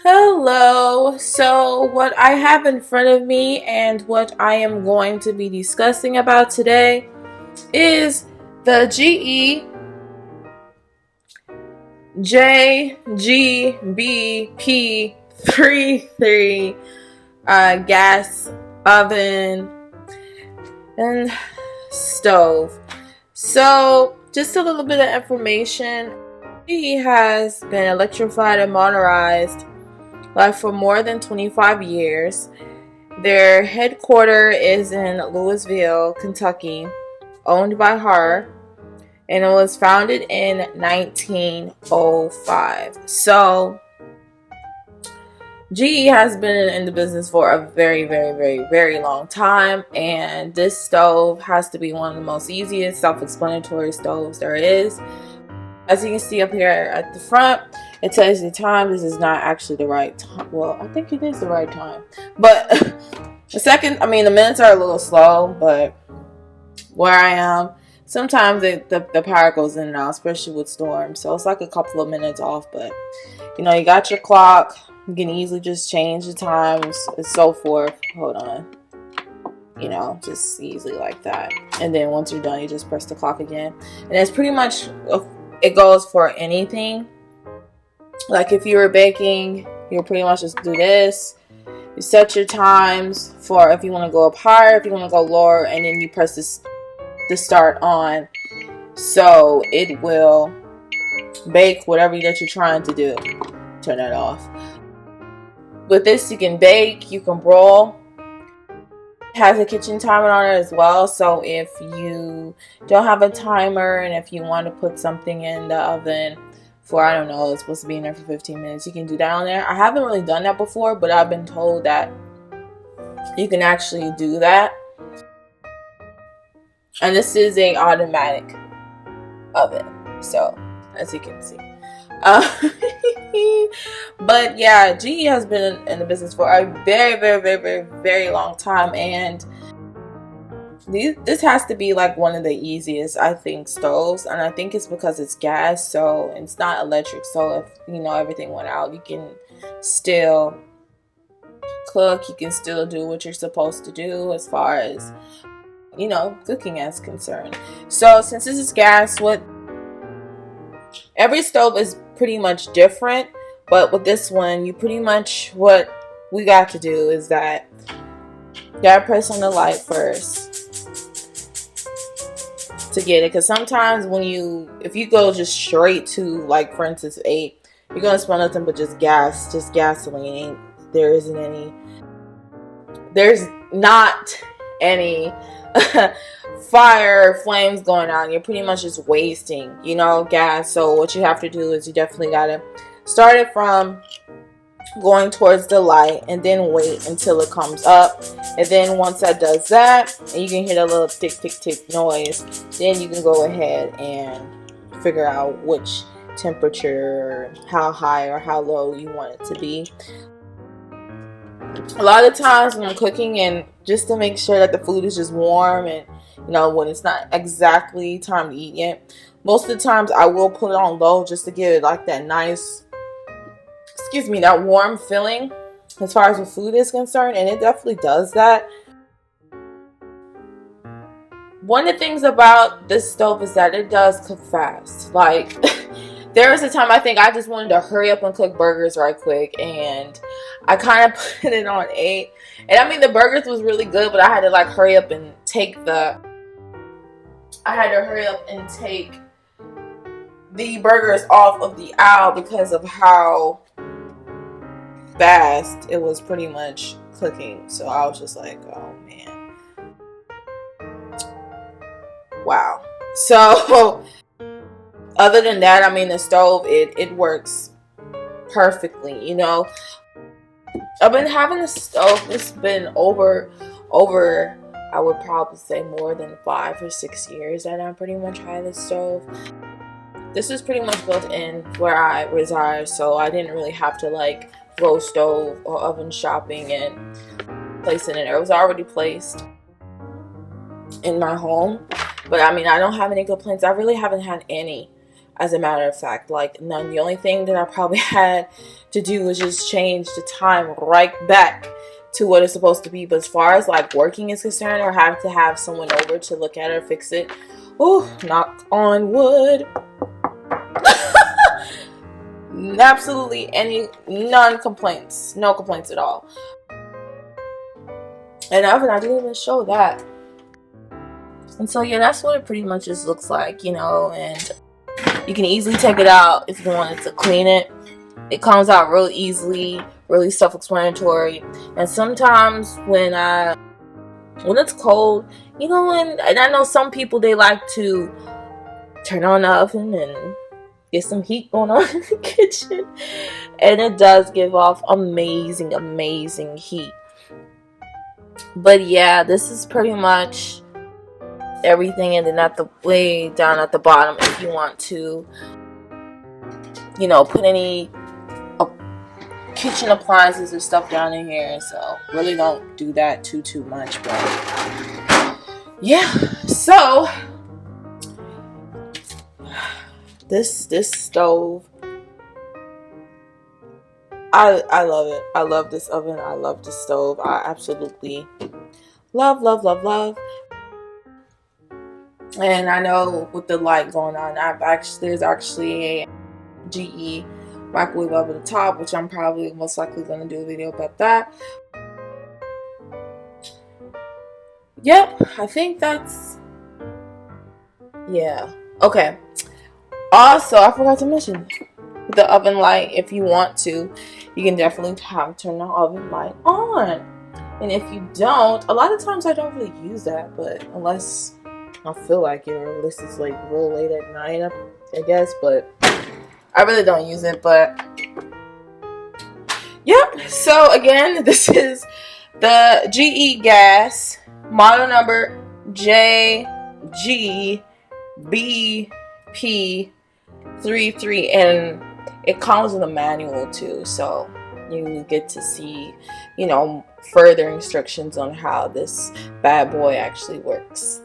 Hello. So, what I have in front of me and what I am going to be discussing about today is the JGBP33 gas oven and stove. So, just a little bit of information. GE has been electrified and modernized for more than 25 years. Their headquarters is in Louisville, Kentucky, owned by her, and it was founded in 1905. So, GE has been in the business for a very, very, very, very long time, and this stove has to be one of the most easiest, self-explanatory stoves there is. As you can see up here at the front, it tells you the time. This is not actually the right time. Well, I think it is the right time. But the minutes are a little slow, but where I am, sometimes the power goes in and out, especially with storms. So it's like a couple of minutes off, but you got your clock. You can easily just change the times and so forth. Hold on. Just easily like that. And then once you're done, you just press the clock again. And it's pretty much, it goes for anything. Like if you were baking, you'll pretty much just do this. You set your times for if you want to go up higher, if you want to go lower, and then you press the start on. So it will bake whatever that you're trying to do. Turn that off. With this, you can bake, you can broil. It has a kitchen timer on it as well, so if you don't have a timer and if you want to put something in the oven for, I don't know, it's supposed to be in there for 15 minutes, you can do that on there. I haven't really done that before, but I've been told that you can actually do that. And this is a automatic oven, so as you can see. But yeah, GE has been in the business for a very, very, very, very, very long time, and this has to be like one of the easiest, I think, stoves. And I think it's because it's gas, so it's not electric. So if everything went out, you can still cook. You can still do what you're supposed to do as far as cooking is concerned. So since this is gas, every stove is pretty much different, but with this one, what we got to do is that you gotta press on the light first to get it, because sometimes if you go just straight to, like, for instance, 8, you're gonna smell nothing but just gasoline. There's not any fire flames going on. You're pretty much just wasting gas. So what you have to do is you definitely gotta start it from going towards the light and then wait until it comes up, and then once that does that and you can hear a little tick tick tick noise, then you can go ahead and figure out which temperature, how high or how low you want it to be. A lot of times when I'm cooking, and just to make sure that the food is just warm, and when it's not exactly time to eat yet, most of the times I will put it on low just to give it like that nice, that warm feeling as far as the food is concerned, and it definitely does that. One of the things about this stove is that it does cook fast. Like there was a time I think I just wanted to hurry up and cook burgers right quick, and I kind of put it on 8. And I mean, the burgers was really good, but I had to hurry up and take the burgers off of the aisle because of how fast it was pretty much cooking. So I was just like, oh man, wow. So other than that, I mean, the stove, it works perfectly. I've been having a stove. It's been over I would probably say more than 5 or 6 years that I pretty much had this stove. This is pretty much built in where I reside, so I didn't really have to go stove or oven shopping and place it in there. It was already placed in my home. But I mean, I don't have any complaints. I really haven't had any as a matter of fact. Like, none. The only thing that I probably had to do was just change the time right back to what it's supposed to be. But as far as like working is concerned, or have to have someone over to look at it or fix it, oh, knock on wood. Absolutely none complaints. No complaints at all. And oven, I didn't even show that. And so yeah, that's what it pretty much just looks like, you know. And you can easily take it out if you wanted to clean it. It comes out real easily, really self-explanatory. And sometimes when it's cold, you know, and I know some people, they like to turn on the oven and get some heat going on in the kitchen, and it does give off amazing heat. But yeah, this is pretty much everything. And then at the way down at the bottom, if you want to, you know, put any kitchen appliances or stuff down in here. So really don't do that too much, but yeah. So this stove, I love it. I love this oven. I love this stove. I absolutely love. And I know with the light going on, there's actually a GE microwave over the top, which I'm probably most likely going to do a video about that. Yep, I think that's, yeah. Okay. Also, I forgot to mention the oven light. If you want to, you can definitely turn the oven light on. And if you don't, a lot of times I don't really use that, but unless I feel like it, or unless it's like real late at night, I guess. But I really don't use it. But yep. So again, this is the GE gas, model number JGBP33, and it comes with a manual too, so you get to see, you know, further instructions on how this bad boy actually works.